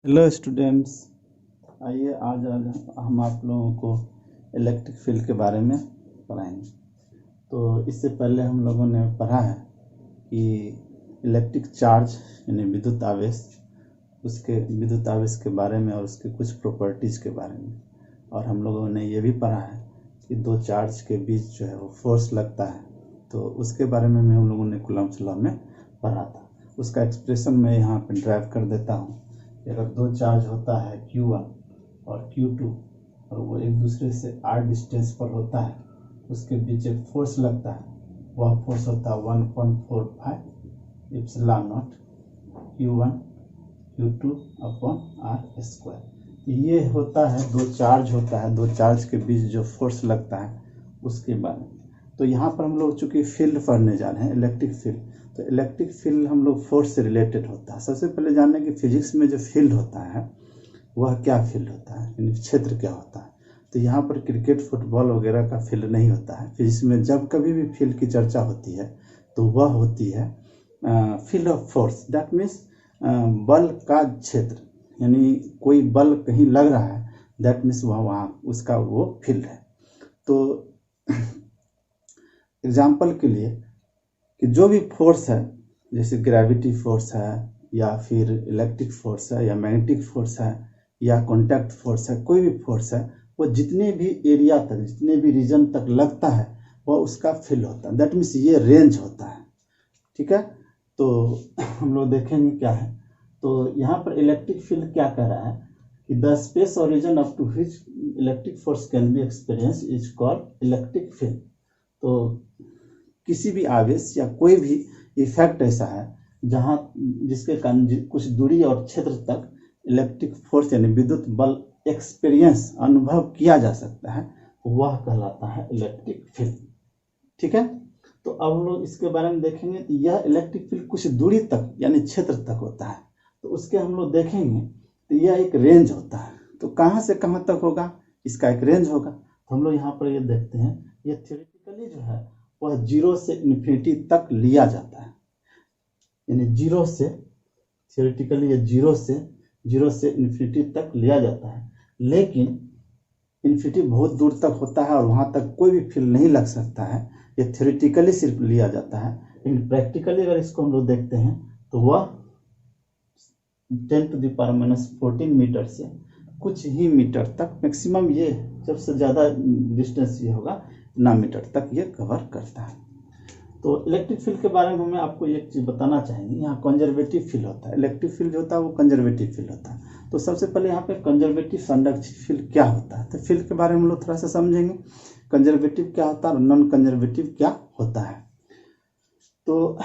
Hello students. आइए आज आज हम आप लोगों को इलेक्ट्रिक फील्ड के बारे में पढ़ाएंगे। तो इससे पहले हम लोगों ने पढ़ा है कि इलेक्ट्रिक चार्ज यानी विद्युत आवेश, उसके विद्युत आवेश के बारे में और उसके कुछ प्रॉपर्टीज़ के बारे में। और हम लोगों ने ये भी पढ़ा है कि दो चार्ज के बीच जो है वो फोर्स लगता है, तो उसके बारे में हम लोगों ने कूलम्ब्स लॉ में पढ़ा था। उसका एक्सप्रेशन मैं यहाँ पे ड्राइव कर देता हूँ। अगर दो चार्ज होता है Q1 और Q2 और वो एक दूसरे से r डिस्टेंस पर होता है, उसके बीच एक फोर्स लगता है। वह फोर्स होता है 1.45 epsilon not Q1 Q2 upon r square. ये होता है दो चार्ज होता है, दो चार्ज के बीच जो फोर्स लगता है उसके बारे में। तो यहाँ पर हम लोग चूँकि फील्ड पढ़ने जा रहे हैं, इलेक्ट्रिक फील्ड, तो इलेक्ट्रिक फील्ड हम लोग फोर्स से रिलेटेड होता है। सबसे पहले जानने कि फिजिक्स में जो फील्ड होता है वह क्या फील्ड होता है, यानी क्षेत्र क्या होता है। तो यहाँ पर क्रिकेट फुटबॉल वगैरह का फील्ड नहीं होता है। फिजिक्स में जब कभी भी फील्ड की चर्चा होती है तो वह होती है field of force. That means बल का क्षेत्र, यानी कोई बल कहीं लग रहा है, दैट मीन्स वह वहाँ उसका वो फील्ड है। तो एग्जाम्पल के लिए कि जो भी फोर्स है, जैसे ग्रेविटी फोर्स है या फिर इलेक्ट्रिक फोर्स है या मैग्नेटिक फोर्स है या कॉन्टैक्ट फोर्स है, कोई भी फोर्स है, वो जितने भी एरिया तक, जितने भी रीजन तक लगता है वह उसका फील्ड होता है। दैट मीन्स ये रेंज होता है। ठीक है, तो हम लोग देखेंगे क्या है। तो यहाँ पर इलेक्ट्रिक फील्ड क्या कह रहा है कि द स्पेस और region up to which electric force can be experience is called electric field. तो किसी भी आवेश या कोई भी इफेक्ट ऐसा है जहाँ जिसके कारण कुछ दूरी और क्षेत्र तक इलेक्ट्रिक फोर्स यानी विद्युत बल एक्सपीरियंस अनुभव किया जा सकता है, वह कहलाता है इलेक्ट्रिक फील्ड। ठीक है, तो अब हम लोग इसके बारे में देखेंगे। तो यह इलेक्ट्रिक फील्ड कुछ दूरी तक यानी क्षेत्र तक होता है, तो उसके हम लोग देखेंगे तो यह एक रेंज होता है। तो कहाँ से कहाँ तक होगा, इसका एक रेंज होगा। तो हम लोग यहाँ पर ये देखते हैं, ये थ्योरेटिकली जो है वह 0 से इन्फिनिटी तक लिया जाता है। यानी 0 से थ्योरेटिकली ये 0 से इन्फिनिटी तक लिया जाता है, लेकिन इन्फिनिटी बहुत दूर तक होता है और वहाँ तक कोई भी फील्ड नहीं लग सकता है। ये थ्योरेटिकली सिर्फ लिया जाता है, लेकिन प्रैक्टिकली अगर इसको हम लोग देखते हैं तो वह 10⁻⁻14 मीटर से कुछ ही मीटर तक, मैक्सिमम ये सबसे ज़्यादा डिस्टेंस ये होगा इतना मीटर तक ये कवर करता है। तो इलेक्ट्रिक फील्ड के बारे में मैं आपको एक चीज़ बताना चाहेंगे। यहाँ कंजर्वेटिव फील्ड होता है, इलेक्ट्रिक फील्ड जो होता है वो कंजर्वेटिव फील्ड होता है। तो सबसे पहले यहाँ पे कंजर्वेटिव कंडक्टिव फील्ड क्या होता है, तो फील्ड के बारे में हम लोग थोड़ा सा समझेंगे। कंजर्वेटिव क्या होता है और नॉन कंजर्वेटिव क्या होता है। तो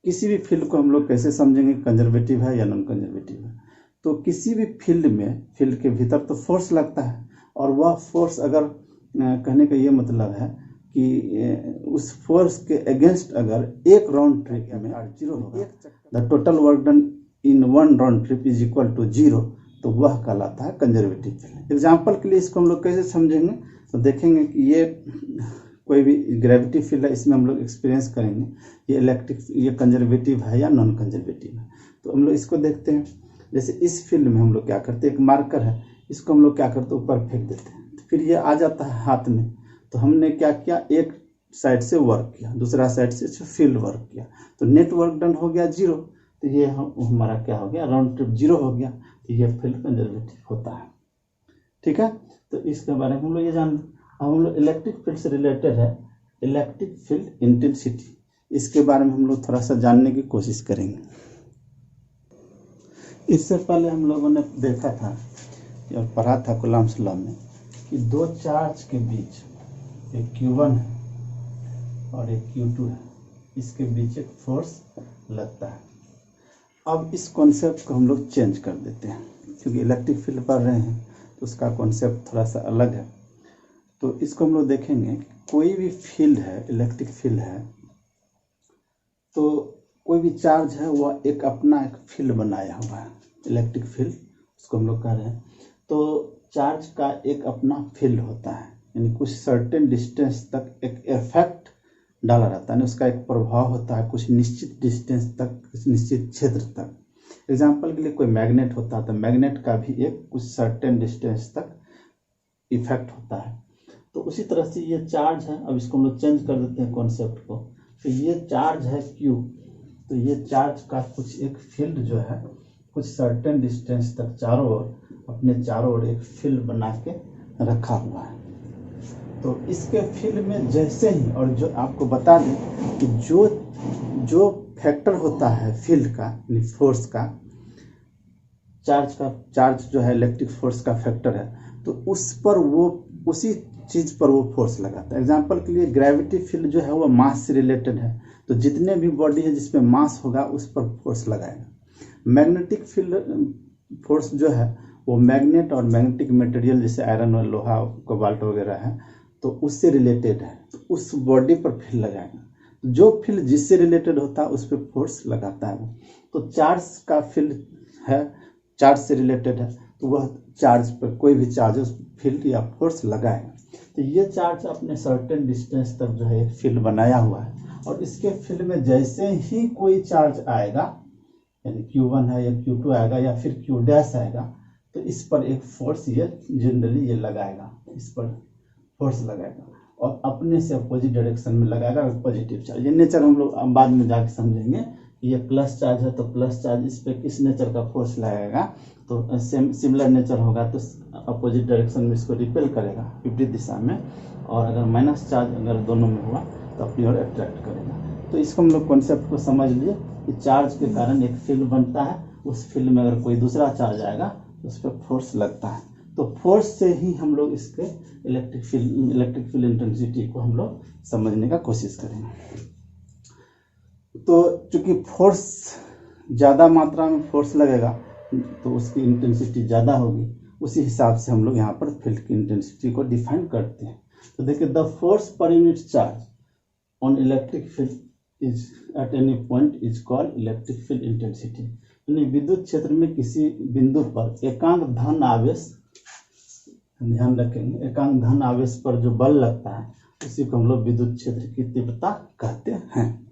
किसी भी फील्ड को हम लोग कैसे समझेंगे, कंजर्वेटिव है या नॉन कंजर्वेटिव है। तो किसी भी फील्ड में, फील्ड के भीतर तो फोर्स लगता है, और वह फोर्स अगर कहने का ये मतलब है कि उस फोर्स के अगेंस्ट अगर एक राउंड ट्रिप में 0 होगा, the total work done in one round trip is equal to 0, तो वह कहलाता है कंजर्वेटिव फील्ड। एग्जाम्पल के लिए इसको हम लोग कैसे समझेंगे, तो देखेंगे कि ये कोई भी ग्रेविटी फील्ड है, इसमें हम लोग एक्सपीरियंस करेंगे ये इलेक्ट्रिक, ये कंजर्वेटिव है या नॉन कंजर्वेटिव है। तो हम लोग इसको देखते हैं। जैसे इस फील्ड में हम लोग क्या करते हैं, एक मार्कर है, इसको हम लोग क्या करते हैं, ऊपर फेंक देते हैं, तो फिर ये आ जाता है हाथ में। तो हमने क्या किया, एक साइड से वर्क किया, दूसरा साइड से फील्ड वर्क किया, तो नेट वर्क डन हो गया 0। तो ये हमारा क्या हो गया, राउंड ट्रिप 0 हो गया। तो ये फील्ड कंजर्वेटिव होता है। ठीक है, तो इसके बारे में हम लोग ये जान। अब हम लोग इलेक्ट्रिक फील्ड से रिलेटेड है इलेक्ट्रिक फील्ड इंटेंसिटी, इसके बारे में हम लोग थोड़ा सा जानने की कोशिश करेंगे। इससे पहले हम लोगों ने देखा था और पढ़ा था कूलम्ब्स लॉ में कि दो चार्ज के बीच, एक Q1 है और एक Q2 है, इसके बीच एक फोर्स लगता है। अब इस कॉन्सेप्ट को हम लोग चेंज कर देते हैं, क्योंकि इलेक्ट्रिक फील्ड पढ़ रहे हैं तो उसका कॉन्सेप्ट थोड़ा सा अलग है। तो इसको हम लोग देखेंगे कि कोई भी फील्ड है, इलेक्ट्रिक फील्ड है, तो कोई भी चार्ज है वह एक अपना एक फील्ड बनाया हुआ है, इलेक्ट्रिक फील्ड उसको हम लोग कह रहे हैं। तो चार्ज का एक अपना फील्ड होता है, यानी कुछ सर्टेन डिस्टेंस तक एक इफेक्ट डाला रहता है, उसका एक प्रभाव होता है कुछ निश्चित डिस्टेंस तक, कुछ निश्चित क्षेत्र तक। एग्जाम्पल के लिए कोई मैग्नेट होता है तो मैग्नेट का भी एक कुछ सर्टेन डिस्टेंस तक इफेक्ट होता है। तो उसी तरह से ये चार्ज है, अब इसको हम लोग चेंज कर देते हैं कॉन्सेप्ट को। तो ये चार्ज है Q, तो ये चार्ज का कुछ एक फील्ड जो है कुछ सर्टेन डिस्टेंस तक चारों ओर अपने चारों ओर एक फील्ड बना के रखा हुआ है। तो इसके फील्ड में जैसे ही, और जो आपको बता दें कि जो फैक्टर होता है फील्ड का, फोर्स का, चार्ज जो है इलेक्ट्रिक फोर्स का फैक्टर है, तो उस पर वो उसी चीज पर वो फोर्स लगाता है। एग्जाम्पल के लिए ग्रेविटी फील्ड जो है वो मास से रिलेटेड है, तो जितने भी बॉडी है जिसमें मास होगा उस पर फोर्स लगाएगा। मैग्नेटिक फील्ड फोर्स जो है वो मैग्नेट और मैग्नेटिक मटेरियल जैसे आयरन और लोहा, कोबाल्ट वगैरह है, तो उससे रिलेटेड है, तो उस बॉडी पर फील्ड लगाएगा। तो जो फील्ड जिससे रिलेटेड होता है उस पर फोर्स लगाता है वो। तो चार्ज का फील्ड है, चार्ज से रिलेटेड है, तो वह चार्ज पर कोई भी चार्ज उस फील्ड या फोर्स लगाएगा। तो ये चार्ज अपने सर्टेन डिस्टेंस तक जो है एक फील्ड बनाया हुआ है, और इसके फील्ड में जैसे ही कोई चार्ज आएगा, यानी Q1 है या Q2 आएगा या फिर Q डैश आएगा, तो इस पर एक फोर्स ये जनरली ये लगाएगा, इस पर फोर्स लगाएगा और अपने से अपोजिट डायरेक्शन में लगाएगा पॉजिटिव चार्ज। ये नेचर हम लोग बाद में जाके समझेंगे। ये प्लस चार्ज है तो प्लस चार्ज इस पे किस नेचर का फोर्स लगाएगा, तो सिमिलर नेचर होगा तो अपोजिट डायरेक्शन में इसको रिपेल करेगा विपरीत दिशा में, और अगर माइनस चार्ज अगर दोनों में हुआ तो अपनी ओर अट्रैक्ट करेगा। तो इसको हम लोग कॉन्सेप्ट को समझ लिए कि चार्ज के कारण एक फील्ड बनता है, उस फील्ड में अगर कोई दूसरा चार्ज आएगा तो उस पर फोर्स लगता है। तो फोर्स से ही हम लोग इसके इलेक्ट्रिक फील्ड इंटेंसिटी को हम लोग समझने का कोशिश करेंगे। तो चूंकि फोर्स ज़्यादा मात्रा में फोर्स लगेगा तो उसकी इंटेंसिटी ज़्यादा होगी, उसी हिसाब से हम लोग यहाँ पर फील्ड की इंटेंसिटी को डिफाइन करते हैं। तो देखिए, the force per unit charge on electric field is at any point is called electric field intensity. यानी विद्युत क्षेत्र में किसी बिंदु पर एकांक धन आवेश, ध्यान रखेंगे, एकांक धन आवेश पर जो बल लगता है उसी को हम लोग विद्युत क्षेत्र की तीव्रता कहते हैं।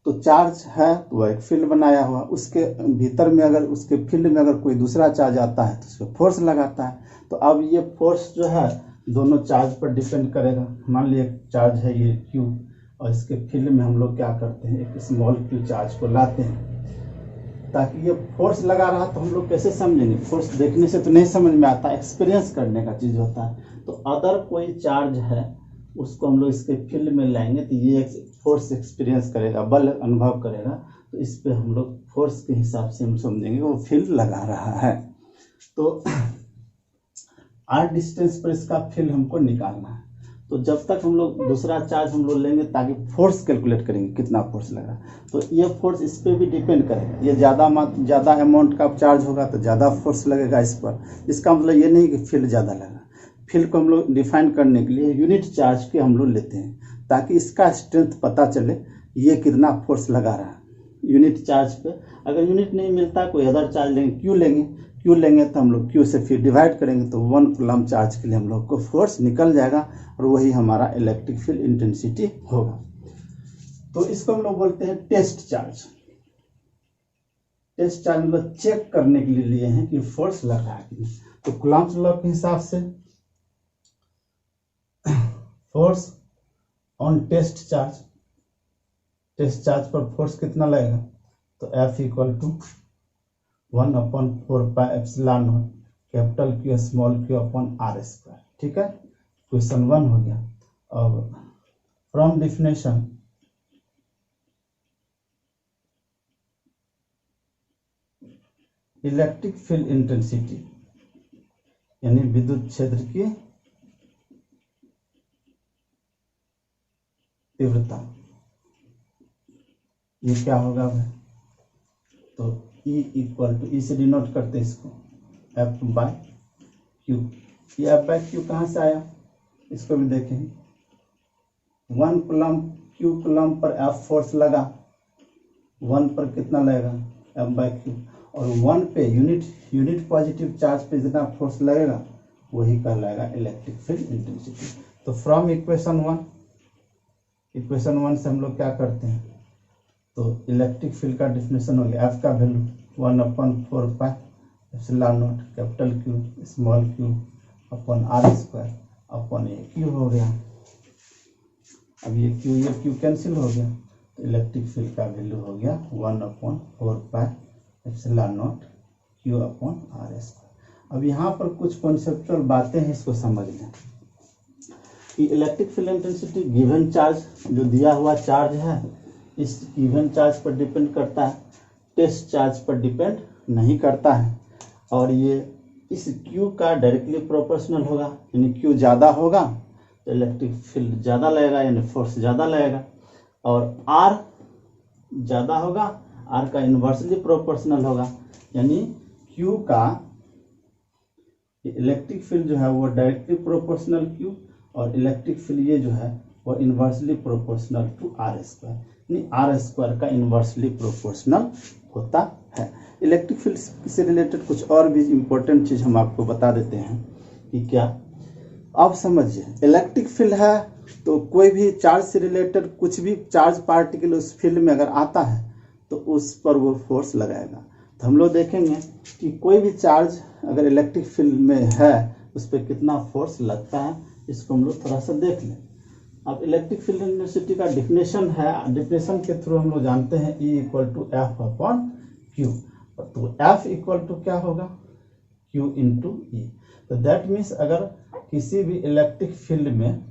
तो चार्ज है तो वह एक फील्ड बनाया हुआ, उसके भीतर में अगर उसके फील्ड में अगर कोई दूसरा चार्ज आता है तो उस पर फोर्स लगाता है। तो अब ये फोर्स जो है दोनों चार्ज पर डिपेंड करेगा। मान लीजिए एक चार्ज है ये Q, और इसके फील्ड में हम लोग क्या करते हैं, एक स्मॉल q चार्ज को लाते हैं, ताकि ये फोर्स लगा रहा तो हम लोग कैसे समझेंगे, फोर्स देखने से तो नहीं समझ में आता, एक्सपीरियंस करने का चीज़ होता है। तो अदर कोई चार्ज है उसको हम लोग इसके फील्ड में लाएंगे तो ये फोर्स एक्सपीरियंस करेगा, बल अनुभव करेगा, तो इस पे हम लोग फोर्स के हिसाब से हम समझेंगे वो फील्ड लगा रहा है। तो r डिस्टेंस पर इसका फील्ड हमको निकालना है। तो जब तक हम लोग दूसरा चार्ज हम लोग लेंगे ताकि फोर्स कैलकुलेट करेंगे कितना फोर्स लगा, तो ये फोर्स इस पे भी डिपेंड करेगा। ये ज़्यादा अमाउंट का चार्ज होगा तो ज़्यादा फोर्स लगेगा इस पर। इसका मतलब ये नहीं कि फील्ड ज़्यादा लगा। फील्ड को हम लोग डिफाइन करने के लिए यूनिट चार्ज के हम लोग लेते हैं ताकि इसका स्ट्रेंथ पता चले ये कितना फोर्स लगा रहा है यूनिट चार्ज पे। अगर यूनिट नहीं मिलता कोई अदर चार्ज लेंगे, क्यू लेंगे तो हम लोग क्यू से फिर डिवाइड करेंगे तो 1 कूलम्ब चार्ज के लिए हम लोग को फोर्स निकल जाएगा और वही हमारा इलेक्ट्रिक फील्ड इंटेंसिटी होगा। तो इसको हम लोग बोलते हैं टेस्ट चार्ज। टेस्ट चार्ज मतलब चेक करने के लिए लिए हैं कि फोर्स लग रहा है कि नहीं। तो कूलम्ब लॉ के हिसाब से फोर्स ऑन टेस्ट चार्ज पर फोर्स कितना लगेगा, तो F = 1/4πε0 capital Q small q/r²। ठीक है, क्वेश्चन 1 हो गया। अब from definition, electric field intensity यानी विद्युत क्षेत्र की तीव्रता, ये क्या होगा भाई, तो E से डिनोट करते हैं इसको F/Q। ये F/Q कहाँ से आया इसको भी देखेंगे। 1 कूलम्ब Q कूलम्ब पर F फोर्स लगा, 1 पर कितना लगेगा F/Q, और 1 पे यूनिट पॉजिटिव चार्ज पे जितना फोर्स लगेगा वही कहलाएगा इलेक्ट्रिक फील्ड इंटेंसिटी। तो फ्रॉम इक्वेशन 1 से हम लोग क्या करते हैं, तो इलेक्ट्रिक फील्ड का डिफिनेशन हो गया, एफ का value 1/4 pi epsilon naught capital Q small q upon R square upon A Q हो गया। अब ये क्यू कैंसिल हो गया, तो इलेक्ट्रिक फील्ड का वैल्यू हो गया 1/4 pi epsilon naught Q upon R square. अब यहाँ पर कुछ कॉन्सेप्चुअल बातें हैं, इसको समझ लें कि electric field intensity given charge, जो दिया हुआ चार्ज है, इस गिवन चार्ज पर डिपेंड करता है, टेस्ट चार्ज पर डिपेंड नहीं करता है। और ये इस Q का डायरेक्टली प्रोपोर्शनल होगा, यानी Q ज़्यादा होगा तो इलेक्ट्रिक फील्ड ज़्यादा लगेगा, यानी फोर्स ज़्यादा लगेगा। और R ज़्यादा होगा, R का इन्वर्सली प्रोपोर्शनल होगा, यानी Q का इलेक्ट्रिक फील्ड जो है वो डायरेक्टली प्रोपोर्शनल Q, और इलेक्ट्रिक फील्ड ये जो है वो inversely proportional to R square, यानी आर स्क्वायर का इन्वर्सली प्रोपोर्शनल होता है। इलेक्ट्रिक फील्ड से रिलेटेड कुछ और भी इम्पोर्टेंट चीज़ हम आपको बता देते हैं कि क्या, आप समझिए इलेक्ट्रिक फील्ड है तो कोई भी चार्ज से रिलेटेड कुछ भी चार्ज पार्टिकल उस फील्ड में अगर आता है तो उस पर वो फोर्स लगाएगा। तो हम लोग देखेंगे कि कोई भी चार्ज अगर इलेक्ट्रिक फील्ड में है उस पर कितना फोर्स लगता है, इसको हम लोग थोड़ा सा देख लें। अब इलेक्ट्रिक फील्ड इंटेंसिटी का डिफिनेशन है, डिफिनेशन के थ्रू हम लोग जानते हैं E = F/Q। तो F = क्या होगा, Q × E। तो दैट मीन्स अगर किसी भी इलेक्ट्रिक फील्ड में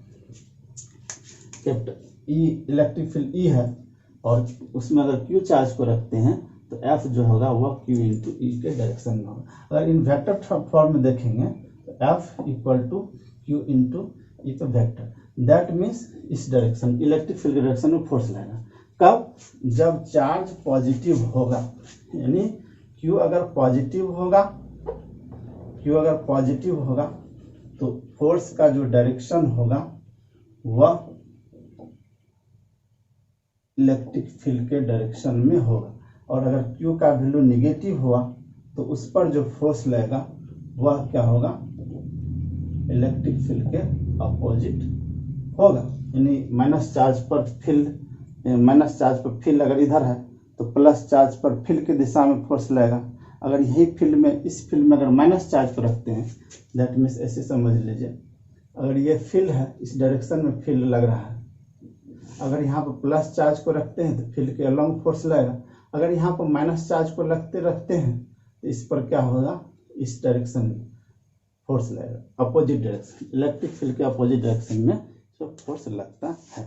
इलेक्ट्रिक फील्ड E है और उसमें अगर Q चार्ज को रखते हैं तो F जो होगा वह Q × E के डायरेक्शन में होगा। अगर इन वेक्टर फॉर्म में देखेंगे तो F = Q × E तो वेक्टर, दैट मीन्स इस डायरेक्शन इलेक्ट्रिक फील्ड के डायरेक्शन में फोर्स लगेगा। कब, जब चार्ज पॉजिटिव होगा, यानी Q अगर पॉजिटिव होगा तो फोर्स का जो डायरेक्शन होगा वह इलेक्ट्रिक फील्ड के डायरेक्शन में होगा, और अगर Q का वैल्यू निगेटिव हुआ तो उस पर जो फोर्स लगेगा वह क्या होगा, इलेक्ट्रिक फील्ड के अपोजिट होगा। यानी माइनस चार्ज पर फील्ड अगर इधर है तो प्लस चार्ज पर फील्ड की दिशा में फोर्स लगेगा। अगर यही फील्ड में, इस फील्ड में अगर माइनस चार्ज को रखते हैं, दैट मीन्स ऐसे समझ लीजिए, अगर ये फील्ड है इस डायरेक्शन में फील्ड लग रहा है, अगर यहाँ पर प्लस चार्ज को रखते हैं तो फील्ड के अलॉन्ग फोर्स लगेगा। अगर यहाँ पर माइनस चार्ज को रखते हैं तो इस पर क्या होगा, इस डायरेक्शन में फोर्स लगेगा, अपोजिट डायरेक्शन, इलेक्ट्रिक फील्ड के अपोजिट डायरेक्शन में फोर्स लगता है।